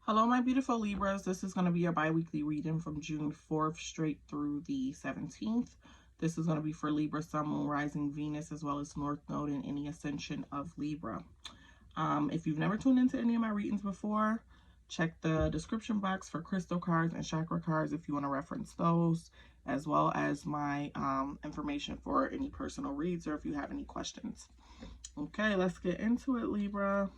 Hello, my beautiful Libras. This is going to be your bi-weekly reading from June 4th straight through the 17th. This is going to be for Libra, Sun, Moon, Rising, Venus, as well as North Node and any ascension of Libra. If you've never tuned into any of my readings before, check the description box for crystal cards and chakra cards if you want to reference those, as well as my information for any personal reads or if you have any questions. Okay, let's get into it, Libra.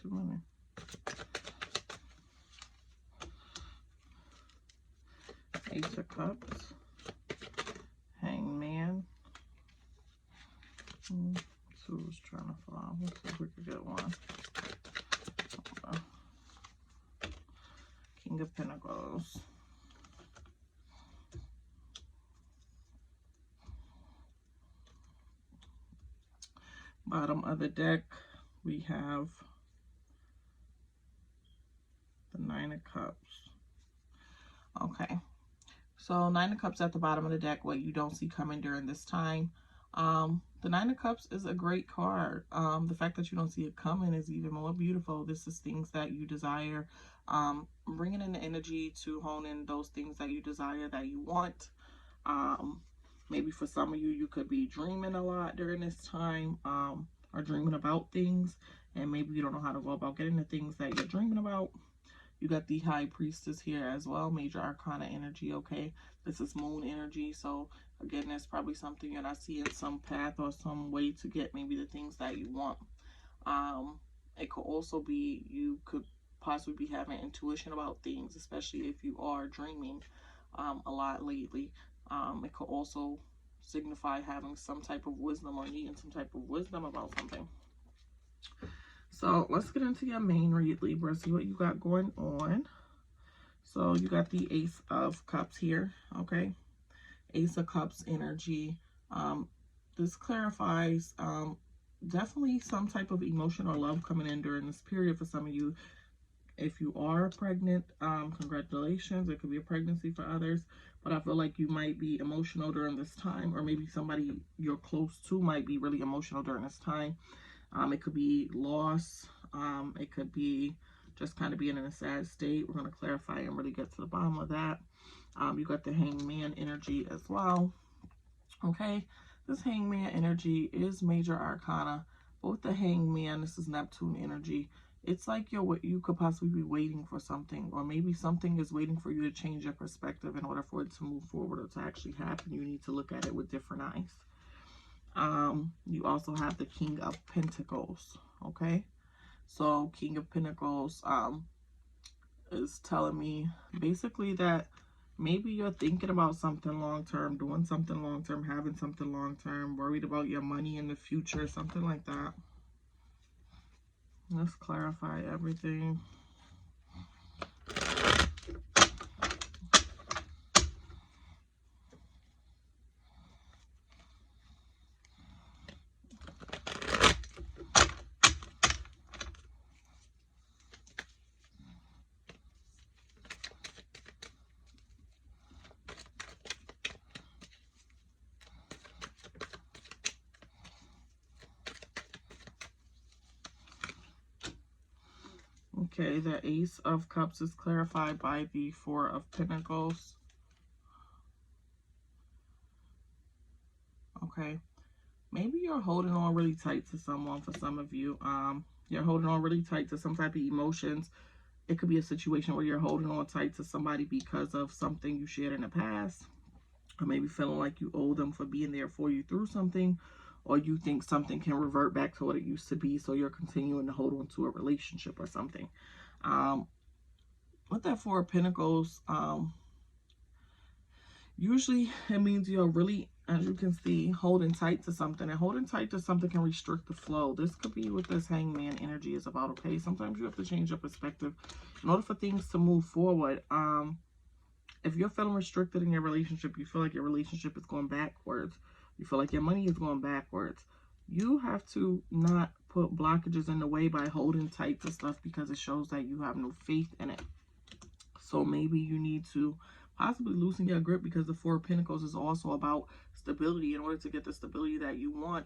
Too many. Ace of Cups, Hangman. Who's trying to fall? Let's see if we could get one. King of Pentacles. Bottom of the deck, we have the Nine of Cups. Okay. So Nine of Cups at the bottom of the deck, what you don't see coming during this time. The Nine of Cups is a great card. The fact that you don't see it coming is even more beautiful. This is things that you desire. Bringing in the energy to hone in those things that you desire, that you want. Maybe for some of you, you could be dreaming a lot during this time, or dreaming about things, and maybe you don't know how to go about getting the things that you're dreaming about. You got the High Priestess here as well, Major Arcana energy, okay? This is moon energy, so again, there's probably something you're not seeing, some path or some way to get maybe the things that you want. It could also be you could possibly be having intuition about things, especially if you are dreaming a lot lately. It could also signify having some type of wisdom or needing some type of wisdom about something. So let's get into your main read, Libra, see what you got going on. So you got the Ace of Cups here, okay? Ace of Cups energy. This clarifies definitely some type of emotion or love coming in during this period for some of you. If you are pregnant, congratulations. It could be a pregnancy for others, but I feel like you might be emotional during this time, or maybe somebody you're close to might be really emotional during this time. It could be loss. It could be just kind of being in a sad state. We're going to clarify and really get to the bottom of that. You got the Hangman energy as well. Okay, this Hangman energy is Major Arcana. Both the Hangman, this is Neptune energy. It's like you could possibly be waiting for something, or maybe something is waiting for you to change your perspective in order for it to move forward or to actually happen. You need to look at it with different eyes. You also have the King of Pentacles, okay? So King of Pentacles is telling me basically that maybe you're thinking about something long-term, doing something long-term, having something long-term, worried about your money in the future, something like that. Let's clarify everything. Okay, the Ace of Cups is clarified by the Four of Pentacles. Okay, maybe you're holding on really tight to someone for some of you. You're holding on really tight to some type of emotions. It could be a situation where you're holding on tight to somebody because of something you shared in the past, or maybe feeling like you owe them for being there for you through something, or you think something can revert back to what it used to be, so you're continuing to hold on to a relationship or something. With that Four of Pentacles, usually it means you're really, as you can see, holding tight to something, and holding tight to something can restrict the flow. This could be what this Hangman energy is about, okay? Sometimes you have to change your perspective in order for things to move forward. if you're feeling restricted in your relationship, you feel like your relationship is going backwards, you feel like your money is going backwards, you have to not put blockages in the way by holding tight to stuff, because it shows that you have no faith in it. So maybe you need to possibly loosen your grip, because the Four of Pentacles is also about stability. In order to get the stability that you want,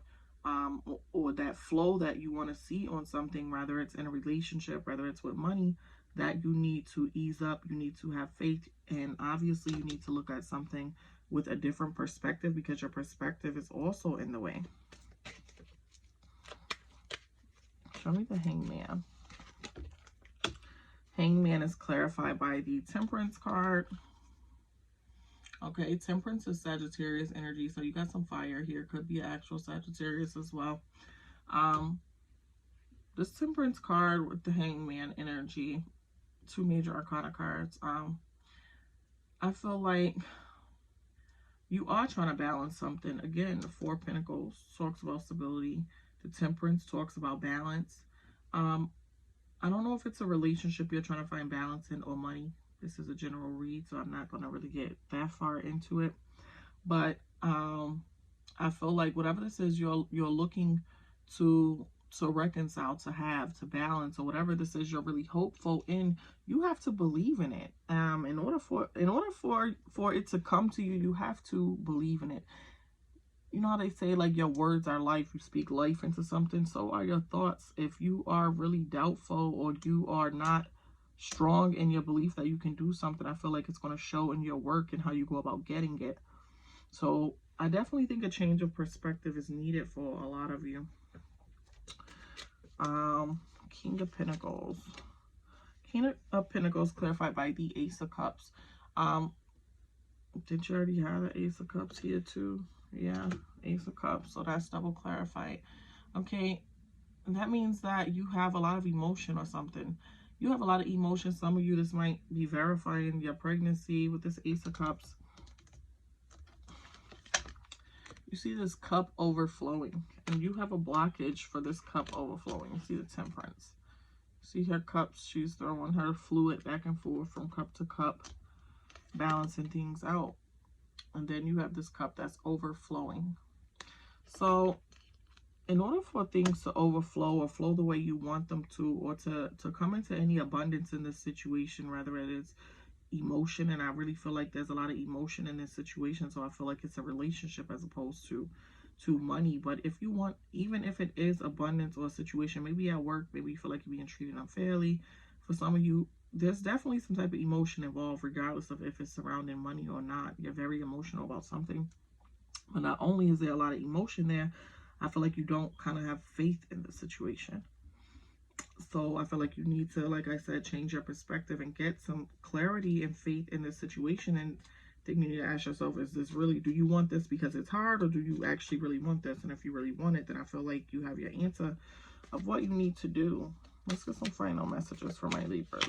or that flow that you want to see on something, whether it's in a relationship, whether it's with money, that you need to ease up, you need to have faith, and obviously you need to look at something with a different perspective, because your perspective is also in the way. Show me the Hangman. Hangman is clarified by the Temperance card. Okay, Temperance is Sagittarius energy, so you got some fire here. Could be actual Sagittarius as well. This Temperance card with the Hangman energy, 2 major arcana cards. I feel like you are trying to balance something. Again, the Four of Pentacles talks about stability. The Temperance talks about balance. I don't know if it's a relationship you're trying to find balance in, or money. This is a general read, so I'm not going to really get that far into it. But I feel like whatever this is, you're looking to reconcile, to balance, or whatever this is you're really hopeful in, you have to believe in it. In order for it to come to you, you have to believe in it. You know how they say, like, your words are life, you speak life into something, so are your thoughts. If you are really doubtful, or you are not strong in your belief that you can do something, I feel like it's going to show in your work and how you go about getting it. So I definitely think a change of perspective is needed for a lot of you. King of Pentacles. King of Pentacles clarified by the Ace of Cups. Did you already have the Ace of Cups here too? Yeah, Ace of Cups. So that's double clarified. Okay, and that means that you have a lot of emotion or something. You have a lot of emotion. Some of you, this might be verifying your pregnancy with this Ace of Cups. You see this cup overflowing, and you have a blockage for this cup overflowing. You see the Temperance. See her cups, she's throwing her fluid back and forth from cup to cup, balancing things out. And then you have this cup that's overflowing. So in order for things to overflow, or flow the way you want them to, or to come into any abundance in this situation, whether it is emotion, and I really feel like there's a lot of emotion in this situation, so I feel like it's a relationship as opposed to money. But if you want, even if it is abundance or a situation, maybe at work, maybe you feel like you're being treated unfairly, for some of you, there's definitely some type of emotion involved, regardless of if it's surrounding money or not. You're very emotional about something. But not only is there a lot of emotion there, I feel like you don't kind of have faith in the situation. So I feel like you need to, like I said, change your perspective and get some clarity and faith in this situation. And then you need to ask yourself, is this really, do you want this because it's hard, or do you actually really want this? And if you really want it, then I feel like you have your answer of what you need to do. Let's get some final messages for my Libras.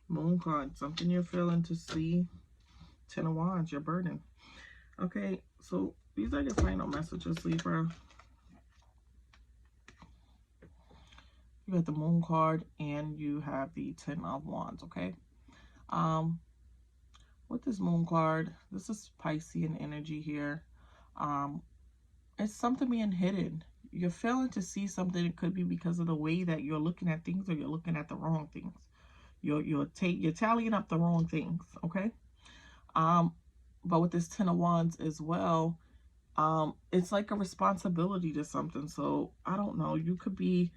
Moon card, something you're feeling to see. 10 of Wands, your burden. Okay, so these are your final messages, Libra. You got the Moon card, and you have the 10 of Wands, okay? With this Moon card, this is Piscean energy here. It's something being hidden. You're failing to see something. It could be because of the way that you're looking at things, or you're looking at the wrong things. You're tallying up the wrong things, okay? But with this 10 of Wands as well, it's like a responsibility to something. So I don't know, you could be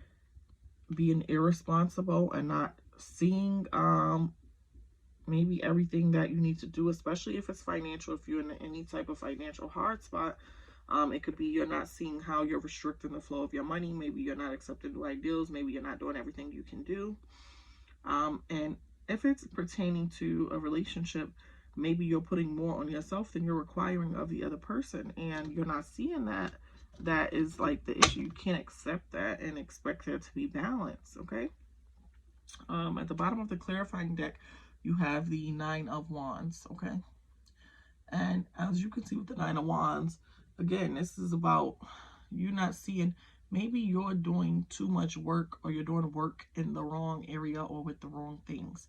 being irresponsible and not seeing maybe everything that you need to do, especially if it's financial. If you're in any type of financial hard spot, it could be you're not seeing how you're restricting the flow of your money. Maybe you're not accepting new ideals. Maybe you're not doing everything you can do. And if it's pertaining to a relationship, maybe you're putting more on yourself than you're requiring of the other person, and you're not seeing that. That is like the issue. You can't accept that and expect there to be balance, okay? At the bottom of the clarifying deck, you have the 9 of Wands, okay? And as you can see with the 9 of Wands, again, this is about you not seeing, maybe you're doing too much work, or you're doing work in the wrong area or with the wrong things.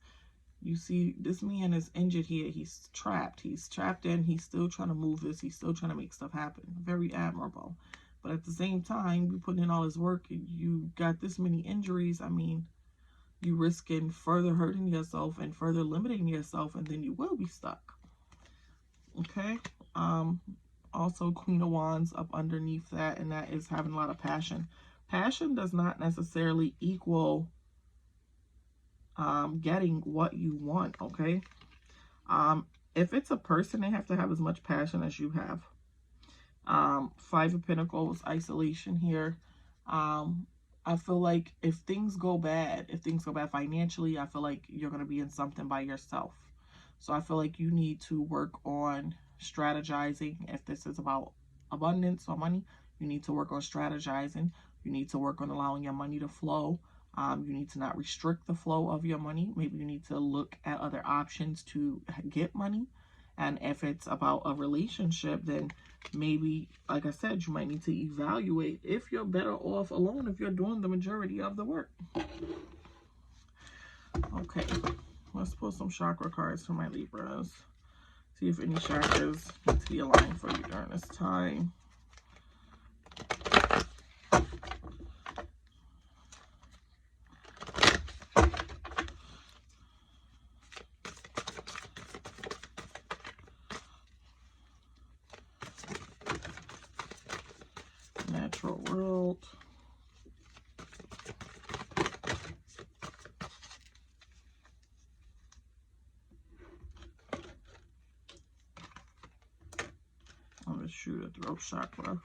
You see, this man is injured here. He's trapped. He's trapped in. He's still trying to move this. He's still trying to make stuff happen. Very admirable. But at the same time, you put in all his work and you got this many injuries. I mean, you risking further hurting yourself and further limiting yourself, and then you will be stuck. Okay. Also, Queen of Wands up underneath that, and that is having a lot of passion. Passion does not necessarily equal getting what you want, okay? If it's a person, they have to have as much passion as you have. Five of Pentacles, isolation here. I feel like if things go bad financially, I feel like you're going to be in something by yourself. So I feel like you need to work on strategizing. If this is about abundance or money, you need to work on strategizing. You need to work on allowing your money to flow. You need to not restrict the flow of your money. Maybe you need to look at other options to get money. And if it's about a relationship, then maybe, like I said, you might need to evaluate if you're better off alone if you're doing the majority of the work. Okay, let's pull some chakra cards for my Libras. See if any chakras need to be aligned for you during this time. Natural world. I'm going to shoot a throat chakra.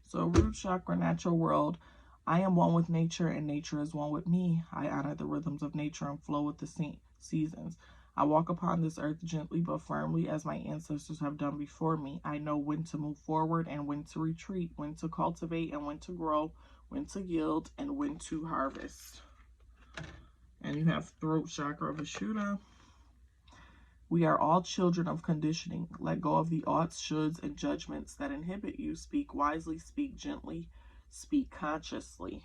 So root chakra, natural world. I am one with nature and nature is one with me. I honor the rhythms of nature and flow with the seasons. I walk upon this earth gently but firmly as my ancestors have done before me. I know when to move forward and when to retreat, when to cultivate and when to grow, when to yield and when to harvest. And you have throat chakra, vishudda. We are all children of conditioning. Let go of the oughts, shoulds, and judgments that inhibit you. Speak wisely, speak gently, speak consciously.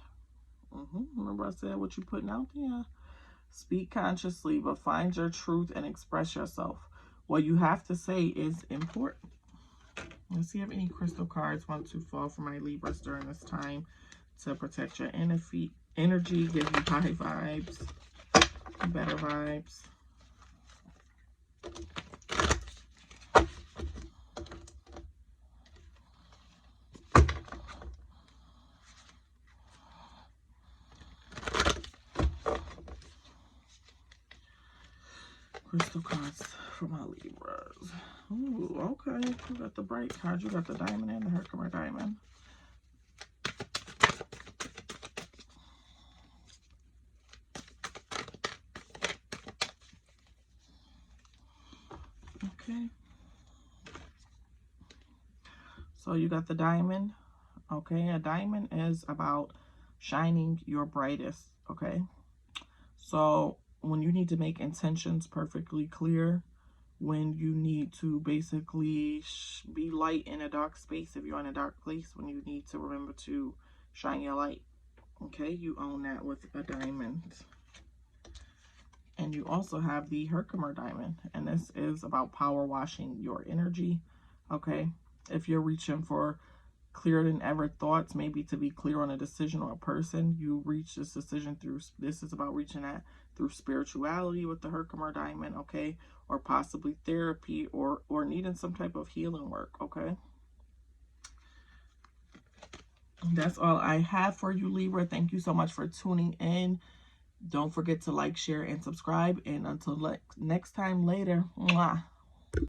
Remember I said what you putting out there? Speak consciously, but find your truth and express yourself. What you have to say is important. Let's see if any crystal cards want to fall for my Libras during this time to protect your energy, give you high vibes, better vibes. Crystal cards for my Libras. Ooh, okay. You got the bright card. You got the diamond and the herkimer diamond. Okay. So you got the diamond. Okay. A diamond is about shining your brightest. Okay. So when you need to make intentions perfectly clear, when you need to basically be light in a dark space, if you're in a dark place, when you need to remember to shine your light. Okay, you own that with a diamond. And you also have the herkimer diamond, and this is about power washing your energy. Okay, if you're reaching for clearer than ever thoughts, maybe to be clear on a decision or a person, you reach this decision through, this is about reaching that through spirituality with the herkimer diamond, okay, or possibly therapy or needing some type of healing work. Okay, that's all I have for you, Libra. Thank you so much for tuning in. Don't forget to like, share, and subscribe, and until next time, later. Mwah.